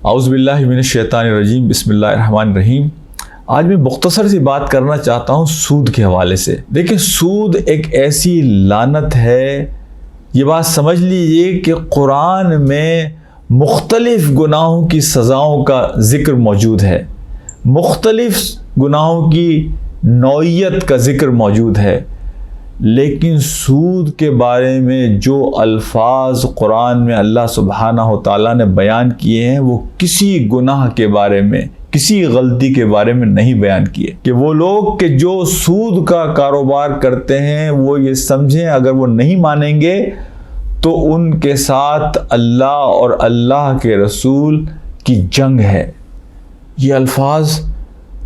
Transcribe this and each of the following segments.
اعوذ باللہ من الشیطان الرجیم، بسم اللہ الرحمن الرحیم۔ آج میں مختصر سی بات کرنا چاہتا ہوں سود کے حوالے سے۔ دیکھیں، سود ایک ایسی لعنت ہے، یہ بات سمجھ لیجئے کہ قرآن میں مختلف گناہوں کی سزاؤں کا ذکر موجود ہے، مختلف گناہوں کی نوعیت کا ذکر موجود ہے، لیکن سود کے بارے میں جو الفاظ قرآن میں اللہ سبحانہ و تعالیٰ نے بیان کیے ہیں وہ کسی گناہ کے بارے میں، کسی غلطی کے بارے میں نہیں بیان کیے۔ کہ وہ لوگ کہ جو سود کا کاروبار کرتے ہیں وہ یہ سمجھیں اگر وہ نہیں مانیں گے تو ان کے ساتھ اللہ اور اللہ کے رسول کی جنگ ہے۔ یہ الفاظ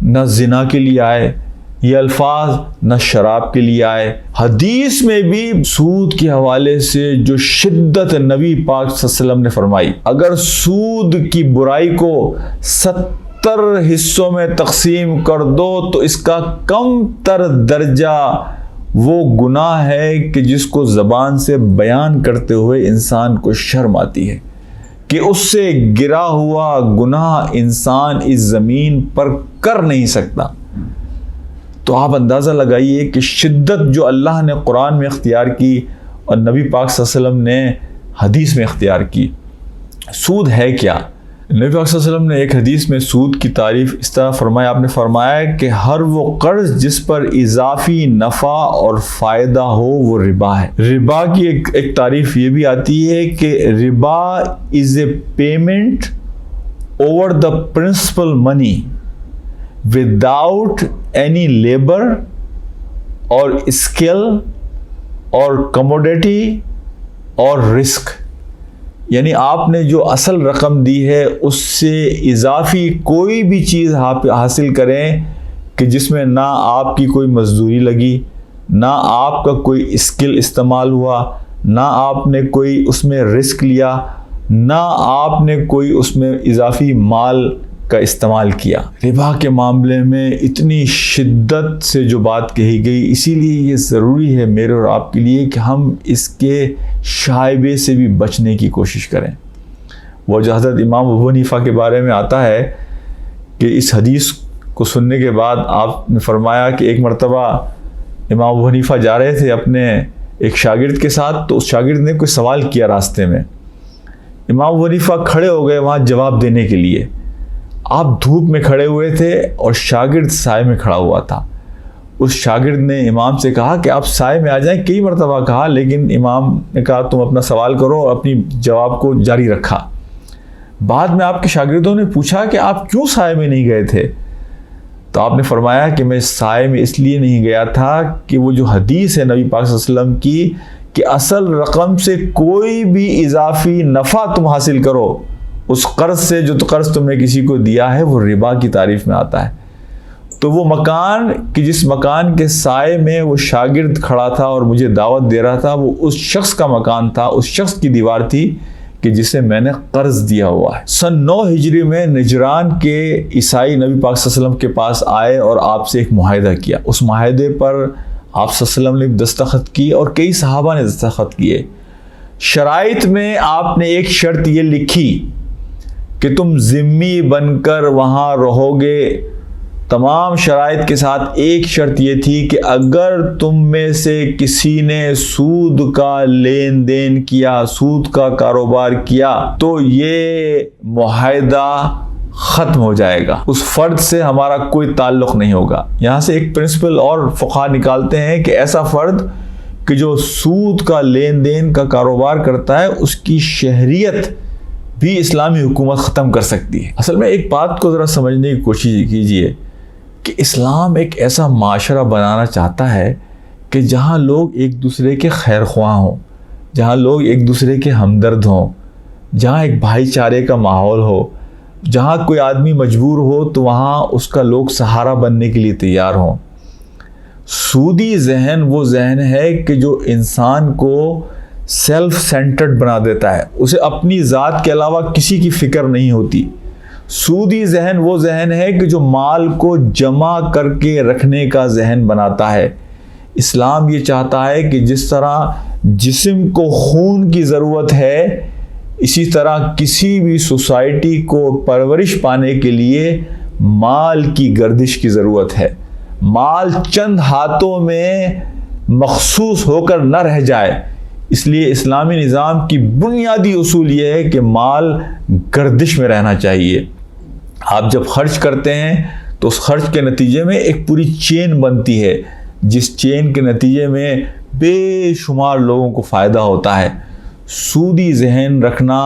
نہ زنا کے لیے آئے، یہ الفاظ نہ شراب کے لیے آئے۔ حدیث میں بھی سود کے حوالے سے جو شدت نبی پاک صلی اللہ علیہ وسلم نے فرمائی، اگر سود کی برائی کو 70 حصوں میں تقسیم کر دو تو اس کا کم تر درجہ وہ گناہ ہے کہ جس کو زبان سے بیان کرتے ہوئے انسان کو شرم آتی ہے، کہ اس سے گرا ہوا گناہ انسان اس زمین پر کر نہیں سکتا۔ تو آپ اندازہ لگائیے کہ شدت جو اللہ نے قرآن میں اختیار کی اور نبی پاک صلی اللہ علیہ وسلم نے حدیث میں اختیار کی۔ سود ہے کیا؟ نبی پاک صلی اللہ علیہ وسلم نے ایک حدیث میں سود کی تعریف اس طرح فرمایا، آپ نے فرمایا کہ ہر وہ قرض جس پر اضافی نفع اور فائدہ ہو وہ ربا ہے۔ ربا کی ایک تعریف یہ بھی آتی ہے کہ ربا is a payment over the principal money without any labor اور skill اور commodity اور risk، یعنی آپ نے جو اصل رقم دی ہے اس سے اضافی کوئی بھی چیز حاصل کریں کہ جس میں نہ آپ کی کوئی مزدوری لگی، نہ آپ کا کوئی اسکل استعمال ہوا، نہ آپ نے کوئی اس میں رسک لیا، نہ آپ نے کوئی اس میں اضافی مال کا استعمال کیا۔ ربا کے معاملے میں اتنی شدت سے جو بات کہی گئی، اسی لیے یہ ضروری ہے میرے اور آپ کے لیے کہ ہم اس کے شائبے سے بھی بچنے کی کوشش کریں۔ وہ جو حضرت امام ابو حنیفہ کے بارے میں آتا ہے کہ اس حدیث کو سننے کے بعد آپ نے فرمایا کہ ایک مرتبہ امام ابو حنیفہ جا رہے تھے اپنے ایک شاگرد کے ساتھ، تو اس شاگرد نے کوئی سوال کیا راستے میں۔ امام ابو حنیفہ کھڑے ہو گئے وہاں جواب دینے کے لیے۔ آپ دھوپ میں کھڑے ہوئے تھے اور شاگرد سائے میں کھڑا ہوا تھا۔ اس شاگرد نے امام سے کہا کہ آپ سائے میں آ جائیں، کئی مرتبہ کہا، لیکن امام نے کہا تم اپنا سوال کرو اور اپنی جواب کو جاری رکھا۔ بعد میں آپ کے شاگردوں نے پوچھا کہ آپ کیوں سائے میں نہیں گئے تھے؟ تو آپ نے فرمایا کہ میں سائے میں اس لیے نہیں گیا تھا کہ وہ جو حدیث ہے نبی پاک صلی اللہ علیہ وسلم کی کہ اصل رقم سے کوئی بھی اضافی نفع تم حاصل کرو، اس قرض سے جو قرض تم نے کسی کو دیا ہے وہ ربا کی تعریف میں آتا ہے۔ تو وہ مکان کہ جس مکان کے سائے میں وہ شاگرد کھڑا تھا اور مجھے دعوت دے رہا تھا، وہ اس شخص کا مکان تھا، اس شخص کی دیوار تھی کہ جسے میں نے قرض دیا ہوا ہے۔ سن 9 ہجری میں نجران کے عیسائی نبی پاک صلی اللہ علیہ وسلم کے پاس آئے اور آپ سے ایک معاہدہ کیا۔ اس معاہدے پر آپ صلی اللہ علیہ وسلم نے دستخط کی اور کئی صحابہ نے دستخط کیے۔ شرائط میں آپ نے ایک شرط یہ لکھی کہ تم ذمہ بن کر وہاں رہو گے۔ تمام شرائط کے ساتھ ایک شرط یہ تھی کہ اگر تم میں سے کسی نے سود کا لین دین کیا، سود کا کاروبار کیا، تو یہ معاہدہ ختم ہو جائے گا، اس فرد سے ہمارا کوئی تعلق نہیں ہوگا۔ یہاں سے ایک پرنسپل اور فقہا نکالتے ہیں کہ ایسا فرد کہ جو سود کا لین دین کا کاروبار کرتا ہے اس کی شہریت بھی اسلامی حکومت ختم کر سکتی ہے۔ اصل میں ایک بات کو ذرا سمجھنے کی کوشش کیجئے کہ اسلام ایک ایسا معاشرہ بنانا چاہتا ہے کہ جہاں لوگ ایک دوسرے کے خیر خواہ ہوں، جہاں لوگ ایک دوسرے کے ہمدرد ہوں، جہاں ایک بھائی چارے کا ماحول ہو، جہاں کوئی آدمی مجبور ہو تو وہاں اس کا لوگ سہارا بننے کے لیے تیار ہوں۔ سودی ذہن وہ ذہن ہے کہ جو انسان کو سیلف سینٹرڈ بنا دیتا ہے، اسے اپنی ذات کے علاوہ کسی کی فکر نہیں ہوتی۔ سودی ذہن وہ ذہن ہے کہ جو مال کو جمع کر کے رکھنے کا ذہن بناتا ہے۔ اسلام یہ چاہتا ہے کہ جس طرح جسم کو خون کی ضرورت ہے اسی طرح کسی بھی سوسائٹی کو پرورش پانے کے لیے مال کی گردش کی ضرورت ہے. مال چند ہاتھوں میں مخصوص ہو کر نہ رہ جائے. اس لیے اسلامی نظام کی بنیادی اصول یہ ہے کہ مال گردش میں رہنا چاہیے. آپ جب خرچ کرتے ہیں تو اس خرچ کے نتیجے میں ایک پوری چین بنتی ہے، جس چین کے نتیجے میں بے شمار لوگوں کو فائدہ ہوتا ہے. سودی ذہن رکھنا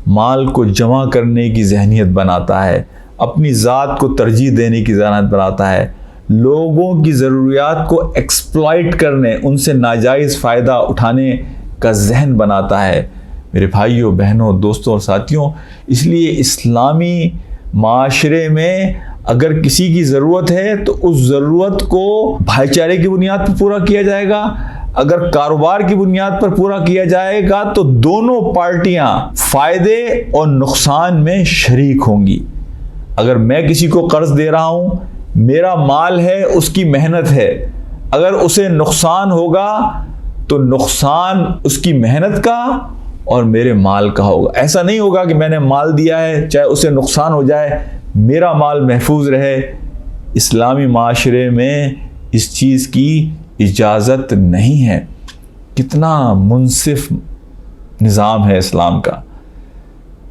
مال کو جمع کرنے کی ذہنیت بناتا ہے، اپنی ذات کو ترجیح دینے کی ذہنیت بناتا ہے، لوگوں کی ضروریات کو ایکسپلائٹ کرنے، ان سے ناجائز فائدہ اٹھانے کا ذہن بناتا ہے. میرے بھائیوں، بہنوں، دوستوں اور ساتھیوں، اس لیے اسلامی معاشرے میں اگر کسی کی ضرورت ہے تو اس ضرورت کو بھائی چارے کی بنیاد پر پورا کیا جائے گا. اگر کاروبار کی بنیاد پر پورا کیا جائے گا تو دونوں پارٹیاں فائدے اور نقصان میں شریک ہوں گی. اگر میں کسی کو قرض دے رہا ہوں، میرا مال ہے، اس کی محنت ہے، اگر اسے نقصان ہوگا تو نقصان اس کی محنت کا اور میرے مال کا ہوگا. ایسا نہیں ہوگا کہ میں نے مال دیا ہے چاہے اسے نقصان ہو جائے میرا مال محفوظ رہے. اسلامی معاشرے میں اس چیز کی اجازت نہیں ہے. کتنا منصف نظام ہے اسلام کا،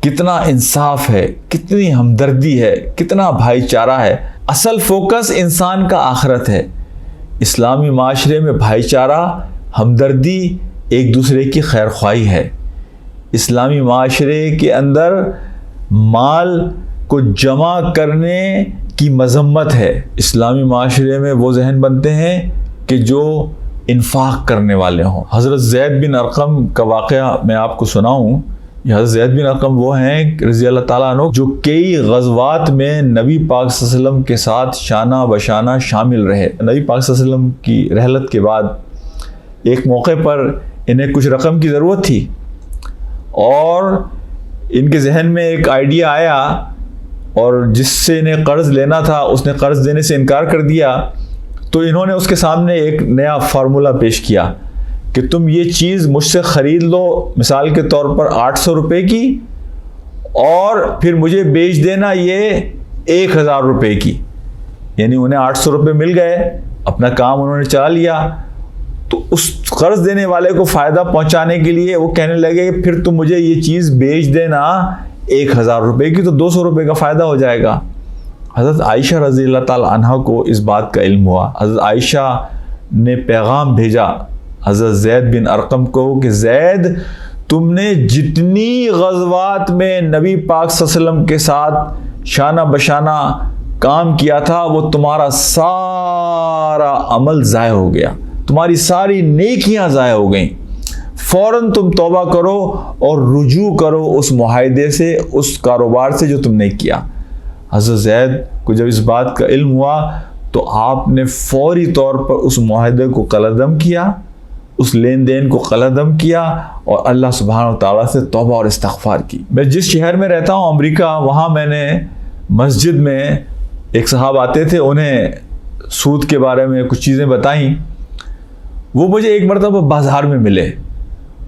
کتنا انصاف ہے، کتنی ہمدردی ہے، کتنا بھائی چارہ ہے. اصل فوکس انسان کا آخرت ہے. اسلامی معاشرے میں بھائی چارہ، ہمدردی، ایک دوسرے کی خیر خواہی ہے. اسلامی معاشرے کے اندر مال کو جمع کرنے کی مذمت ہے. اسلامی معاشرے میں وہ ذہن بنتے ہیں کہ جو انفاق کرنے والے ہوں. حضرت زید بن ارقم کا واقعہ میں آپ کو سناؤں. یہ حضرت زید بن ارقم وہ ہیں رضی اللہ تعالیٰ عنہ جو کئی غزوات میں نبی پاک صلی اللہ علیہ وسلم کے ساتھ شانہ بشانہ شامل رہے. نبی پاک صلی اللہ علیہ وسلم کی رحلت کے بعد ایک موقع پر انہیں کچھ رقم کی ضرورت تھی اور ان کے ذہن میں ایک آئیڈیا آیا، اور جس سے انہیں قرض لینا تھا اس نے قرض دینے سے انکار کر دیا. تو انہوں نے اس کے سامنے ایک نیا فارمولہ پیش کیا کہ تم یہ چیز مجھ سے خرید لو، مثال کے طور پر 800 روپے کی، اور پھر مجھے بیچ دینا یہ 1000 روپے کی. یعنی انہیں 800 روپے مل گئے، اپنا کام انہوں نے چلا لیا. تو اس قرض دینے والے کو فائدہ پہنچانے کے لیے وہ کہنے لگے کہ پھر تم مجھے یہ چیز بیچ دینا 1000 روپے کی، تو 200 روپے کا فائدہ ہو جائے گا. حضرت عائشہ رضی اللہ تعالی عنہ کو اس بات کا علم ہوا. حضرت عائشہ نے پیغام بھیجا حضرت زید بن ارقم کو کہ زید، تم نے جتنی غزوات میں نبی پاک صلی اللہ علیہ وسلم کے ساتھ شانہ بشانہ کام کیا تھا وہ تمہارا سارا عمل ضائع ہو گیا، تمہاری ساری نیکیاں ضائع ہو گئیں. فوراً تم توبہ کرو اور رجوع کرو اس معاہدے سے، اس کاروبار سے جو تم نے کیا. حضرت زید کو جب اس بات کا علم ہوا تو آپ نے فوری طور پر اس معاہدے کو قلعدم کیا، اس لین دین کو قلعدم کیا اور اللہ سبحانہ و تعالیٰ سے توبہ اور استغفار کی. میں جس شہر میں رہتا ہوں امریکہ، وہاں میں نے مسجد میں ایک صاحب آتے تھے، انہیں سود کے بارے میں کچھ چیزیں بتائیں. وہ مجھے ایک مرتبہ بازار میں ملے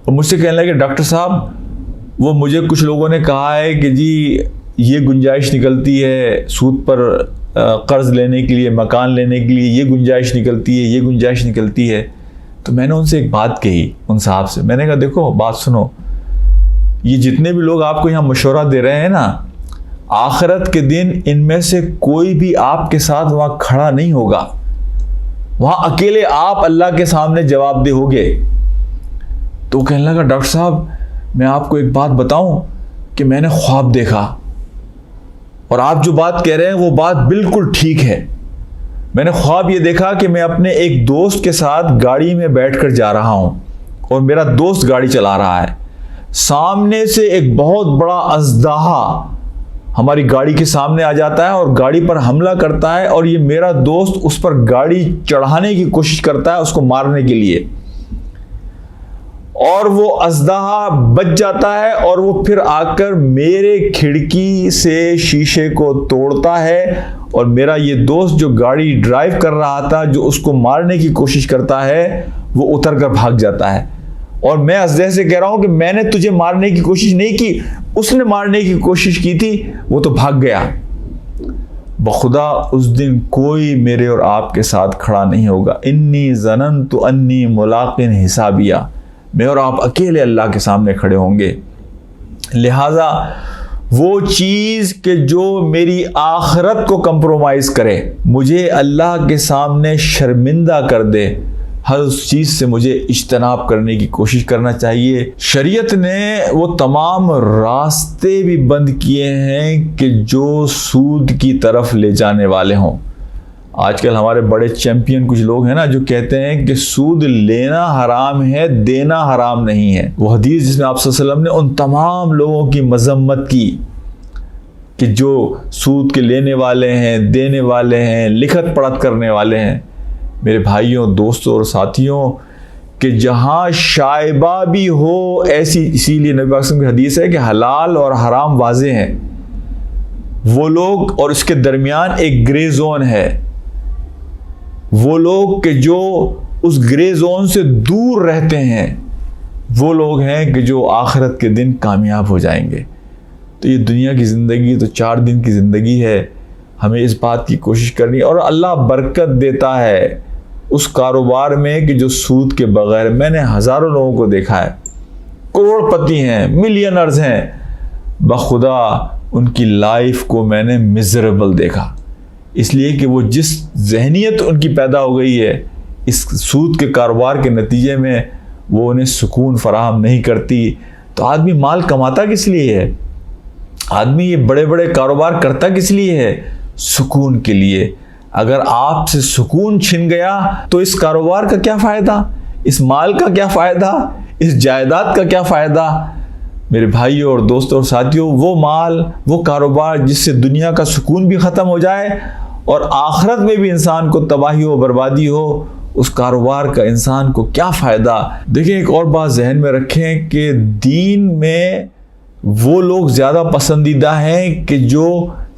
اور مجھ سے کہنے لگے ڈاکٹر صاحب وہ مجھے کچھ لوگوں نے کہا ہے کہ جی یہ گنجائش نکلتی ہے سود پر قرض لینے کے لیے، مکان لینے کے لیے، یہ گنجائش نکلتی ہے، یہ گنجائش نکلتی ہے. تو میں نے ان سے ایک بات کہی، ان صاحب سے میں نے کہا دیکھو بات سنو، یہ جتنے بھی لوگ آپ کو یہاں مشورہ دے رہے ہیں نا، آخرت کے دن ان میں سے کوئی بھی آپ کے ساتھ وہاں کھڑا نہیں ہوگا، وہاں اکیلے آپ اللہ کے سامنے جواب دہ ہوگے. تو کہنے لگا ڈاکٹر صاحب میں آپ کو ایک بات بتاؤں کہ میں نے خواب دیکھا اور آپ جو بات کہہ رہے ہیں وہ بات بالکل ٹھیک ہے. میں نے خواب یہ دیکھا کہ میں اپنے ایک دوست کے ساتھ گاڑی میں بیٹھ کر جا رہا ہوں اور میرا دوست گاڑی چلا رہا ہے. سامنے سے ایک بہت بڑا اژدہا ہماری گاڑی کے سامنے آ جاتا ہے اور گاڑی پر حملہ کرتا ہے، اور یہ میرا دوست اس پر گاڑی چڑھانے کی کوشش کرتا ہے اس کو مارنے کے لیے، اور وہ اژدہا بچ جاتا ہے اور وہ پھر آ کر میرے کھڑکی سے شیشے کو توڑتا ہے، اور میرا یہ دوست جو گاڑی ڈرائیو کر رہا تھا، جو اس کو مارنے کی کوشش کرتا ہے، وہ اتر کر بھاگ جاتا ہے. اور میں ازدہ سے کہہ رہا ہوں کہ میں نے تجھے مارنے کی کوشش نہیں کی، اس نے مارنے کی کوشش کی تھی، وہ تو بھاگ گیا۔ بخدا اس دن کوئی میرے اور آپ کے ساتھ کھڑا نہیں ہوگا۔ انی ظننت انی ملاق حسابیہ، میں اور آپ اکیلے اللہ کے سامنے کھڑے ہوں گے۔ لہٰذا وہ چیز کہ جو میری آخرت کو کمپرومائز کرے، مجھے اللہ کے سامنے شرمندہ کر دے، ہر اس چیز سے مجھے اجتناب کرنے کی کوشش کرنا چاہیے۔ شریعت نے وہ تمام راستے بھی بند کیے ہیں کہ جو سود کی طرف لے جانے والے ہوں۔ آج کل ہمارے بڑے چیمپئن کچھ لوگ ہیں نا جو کہتے ہیں کہ سود لینا حرام ہے، دینا حرام نہیں ہے۔ وہ حدیث جس میں آپ صلی اللہ علیہ وسلم نے ان تمام لوگوں کی مذمت کی کہ جو سود کے لینے والے ہیں، دینے والے ہیں، لکھت پڑھت کرنے والے ہیں۔ میرے بھائیوں، دوستوں اور ساتھیوں، کہ جہاں شائبہ بھی ہو ایسی، اسی لیے نبی اکرم کی حدیث ہے کہ حلال اور حرام واضح ہیں، وہ لوگ، اور اس کے درمیان ایک گرے زون ہے، وہ لوگ کہ جو اس گرے زون سے دور رہتے ہیں، وہ لوگ ہیں کہ جو آخرت کے دن کامیاب ہو جائیں گے۔ تو یہ دنیا کی زندگی تو 4 دن کی زندگی ہے، ہمیں اس بات کی کوشش کرنی، اور اللہ برکت دیتا ہے اس کاروبار میں کہ جو سود کے بغیر، میں نے ہزاروں لوگوں کو دیکھا ہے، کروڑ پتی ہیں، ملینرز ہیں، بخدا ان کی لائف کو میں نے میزریبل دیکھا، اس لیے کہ وہ جس ذہنیت ان کی پیدا ہو گئی ہے اس سود کے کاروبار کے نتیجے میں، وہ انہیں سکون فراہم نہیں کرتی۔ تو آدمی مال کماتا کس لیے ہے؟ آدمی یہ بڑے بڑے کاروبار کرتا کس لیے ہے؟ سکون کے لیے۔ اگر آپ سے سکون چھن گیا تو اس کاروبار کا کیا فائدہ؟ اس مال کا کیا فائدہ؟ اس جائیداد کا کیا فائدہ؟ میرے بھائیوں اور دوستوں اور ساتھیوں، وہ مال، وہ کاروبار جس سے دنیا کا سکون بھی ختم ہو جائے اور آخرت میں بھی انسان کو تباہی و بربادی ہو، اس کاروبار کا انسان کو کیا فائدہ؟ دیکھیں، ایک اور بات ذہن میں رکھیں کہ دین میں وہ لوگ زیادہ پسندیدہ ہیں کہ جو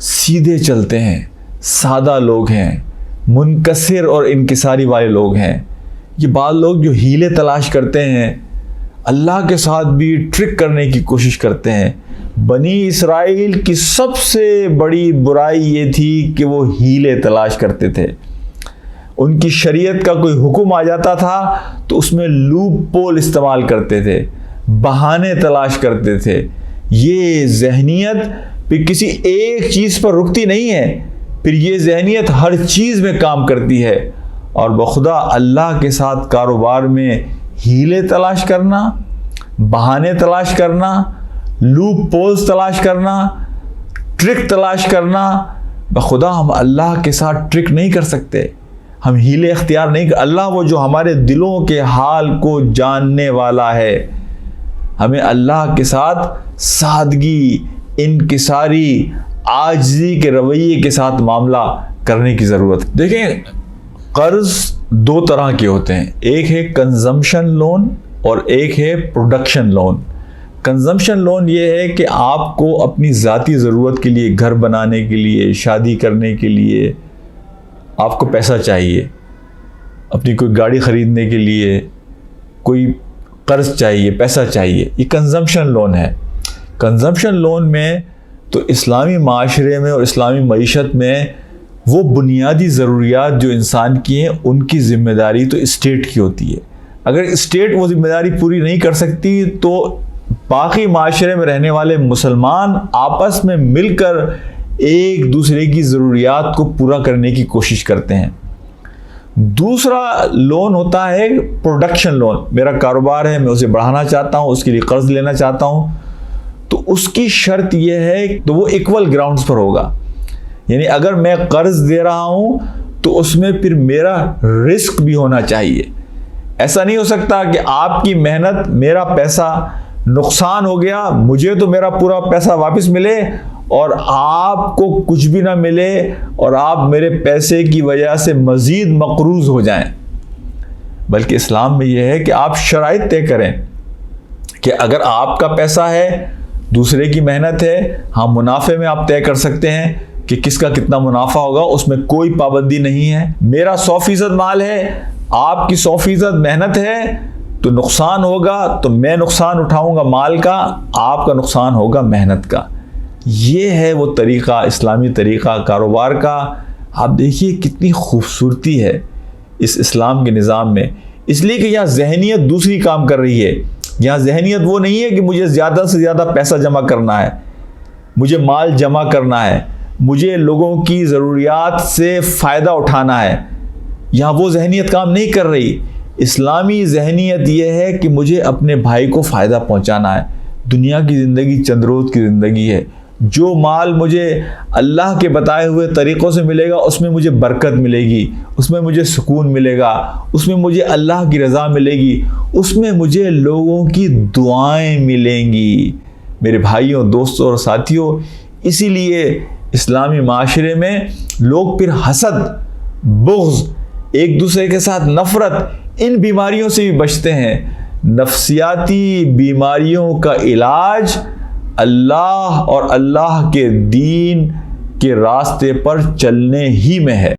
سیدھے چلتے ہیں، سادہ لوگ ہیں، منکسر اور انکساری والے لوگ ہیں۔ یہ بعض لوگ جو ہیلے تلاش کرتے ہیں، اللہ کے ساتھ بھی ٹرک کرنے کی کوشش کرتے ہیں۔ بنی اسرائیل کی سب سے بڑی برائی یہ تھی کہ وہ ہیلے تلاش کرتے تھے۔ ان کی شریعت کا کوئی حکم آ جاتا تھا تو اس میں لوپ پول استعمال کرتے تھے، بہانے تلاش کرتے تھے۔ یہ ذہنیت پھر کسی ایک چیز پر رکتی نہیں ہے، پھر یہ ذہنیت ہر چیز میں کام کرتی ہے، اور بخدا اللہ کے ساتھ کاروبار میں ہیلے تلاش کرنا، بہانے تلاش کرنا، لوپ پولز تلاش کرنا، ٹرک تلاش کرنا، بخدا ہم اللہ کے ساتھ ٹرک نہیں کر سکتے، ہم ہیلے اختیار نہیں کر۔ اللہ وہ جو ہمارے دلوں کے حال کو جاننے والا ہے، ہمیں اللہ کے ساتھ سادگی، انکساری، عاجزی کے رویے کے ساتھ معاملہ کرنے کی ضرورت۔ دیکھیں، قرض 2 طرح کے ہوتے ہیں، ایک ہے کنزمپشن لون اور ایک ہے پروڈکشن لون۔ کنزمپشن لون یہ ہے کہ آپ کو اپنی ذاتی ضرورت کے لیے، گھر بنانے کے لیے، شادی کرنے کے لیے آپ کو پیسہ چاہیے، اپنی کوئی گاڑی خریدنے کے لیے کوئی قرض چاہیے، پیسہ چاہیے، یہ کنزمپشن لون ہے۔ کنزمپشن لون میں تو اسلامی معاشرے میں اور اسلامی معیشت میں وہ بنیادی ضروریات جو انسان کی ہیں ان کی ذمہ داری تو اسٹیٹ کی ہوتی ہے۔ اگر اسٹیٹ وہ ذمہ داری پوری نہیں کر سکتی تو باقی معاشرے میں رہنے والے مسلمان آپس میں مل کر ایک دوسرے کی ضروریات کو پورا کرنے کی کوشش کرتے ہیں۔ دوسرا لون ہوتا ہے پروڈکشن لون۔ میرا کاروبار ہے، میں اسے بڑھانا چاہتا ہوں، اس کے لیے قرض لینا چاہتا ہوں، تو اس کی شرط یہ ہے تو وہ ایکول گراؤنڈز پر ہوگا، یعنی اگر میں قرض دے رہا ہوں تو اس میں پھر میرا رسک بھی ہونا چاہیے۔ ایسا نہیں ہو سکتا کہ آپ کی محنت، میرا پیسہ نقصان ہو گیا، مجھے تو میرا پورا پیسہ واپس ملے اور آپ کو کچھ بھی نہ ملے اور آپ میرے پیسے کی وجہ سے مزید مقروض ہو جائیں۔ بلکہ اسلام میں یہ ہے کہ آپ شرائط طے کریں کہ اگر آپ کا پیسہ ہے، دوسرے کی محنت ہے، ہاں منافع میں آپ طے کر سکتے ہیں کہ کس کا کتنا منافع ہوگا، اس میں کوئی پابندی نہیں ہے۔ میرا 100% مال ہے، آپ کی 100% محنت ہے، تو نقصان ہوگا تو میں نقصان اٹھاؤں گا مال کا، آپ کا نقصان ہوگا محنت کا۔ یہ ہے وہ طریقہ، اسلامی طریقہ کاروبار کا۔ آپ دیکھیے کتنی خوبصورتی ہے اس اسلام کے نظام میں، اس لیے کہ یہاں ذہنیت دوسری کام کر رہی ہے۔ یہاں ذہنیت وہ نہیں ہے کہ مجھے زیادہ سے زیادہ پیسہ جمع کرنا ہے، مجھے مال جمع کرنا ہے، مجھے لوگوں کی ضروریات سے فائدہ اٹھانا ہے۔ یہاں وہ ذہنیت کام نہیں کر رہی۔ اسلامی ذہنیت یہ ہے کہ مجھے اپنے بھائی کو فائدہ پہنچانا ہے۔ دنیا کی زندگی چند روز کی زندگی ہے۔ جو مال مجھے اللہ کے بتائے ہوئے طریقوں سے ملے گا اس میں مجھے برکت ملے گی، اس میں مجھے سکون ملے گا، اس میں مجھے اللہ کی رضا ملے گی، اس میں مجھے لوگوں کی دعائیں ملیں گی۔ میرے بھائیوں، دوستوں اور ساتھیوں، اسی لیے اسلامی معاشرے میں لوگ پھر حسد، بغض، ایک دوسرے کے ساتھ نفرت، ان بیماریوں سے بھی بچتے ہیں۔ نفسیاتی بیماریوں کا علاج اللہ اور اللہ کے دین کے راستے پر چلنے ہی میں ہے۔